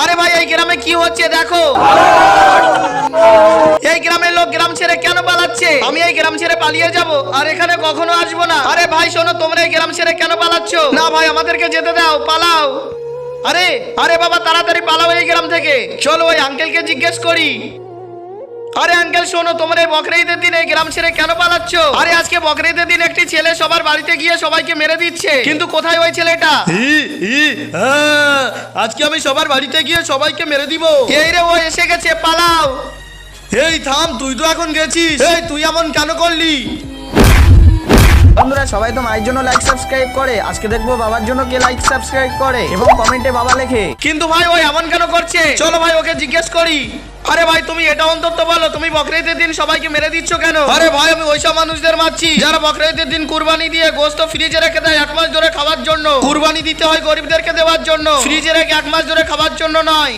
আরে ভাই এই গ্রামে কি হচ্ছে দেখো। এই গ্রামের লোক গ্রাম ছেড়ে কেন পালাচ্ছে? আমি এই গ্রাম ছেড়ে পালিয়ে যাব আর এখানে কখনো আসবো না। আরে ভাই শোনো, তোমরা এই গ্রাম ছেড়ে কেন পালাচ্ছ? না ভাই আমাদেরকে যেতে দাও, পালাও। আরে আরে বাবা তাড়াতাড়ি পালাও এই গ্রাম থেকে। চলো ওই আঙ্কেলকে জিজ্ঞেস করি। আরে আঙ্কেল শোনো, তোমরা এই বকরা ঈদের দিন এই গ্রাম ছেড়ে কেন পালাচ্ছ? আরে আজকে বকরা ঈদের দিন একটি ছেলে সবার বাড়িতে গিয়ে সবাইকে মেরে দিচ্ছে, কিন্তু কোথায় ওই ছেলেটা? আজকে আমি সবার বাড়িতে গিয়ে সবাইকে মেরে দিব। এই রে ও এসে গেছে, পালাও। এই থাম, তুই তো এখন গেছিস। এই তুই এমন কেন করলি? বন্ধুরা সবাই তো মায়ের জন্য লাইক সাবস্ক্রাইব করে, আজকে দেখবো বাবার জন্য কে লাইক সাবস্ক্রাইব করে এবং কমেন্টে বাবা লেখে। কিন্তু ভাই ওই এমন কেন করছে? চলো ভাই ওকে জিজ্ঞেস করি। আরে ভাই তুমি এটা অন্তত বলো, তুমি বকরা ঈদের দিন সবাইকে মেরে দিচ্ছ কেন? আরে ভাই আমি ওইসব মানুষদের মারছি যারা বকরা ঈদের দিন কুরবানি দিয়ে গোশত ফ্রিজে রেখে দেয় 1 মাস ধরে খাওয়ার জন্য। কুরবানি দিতে হয় গরিবদেরকে দেওয়ার জন্য, ফ্রিজে রেখে 1 মাস ধরে খাওয়ার জন্য নয়।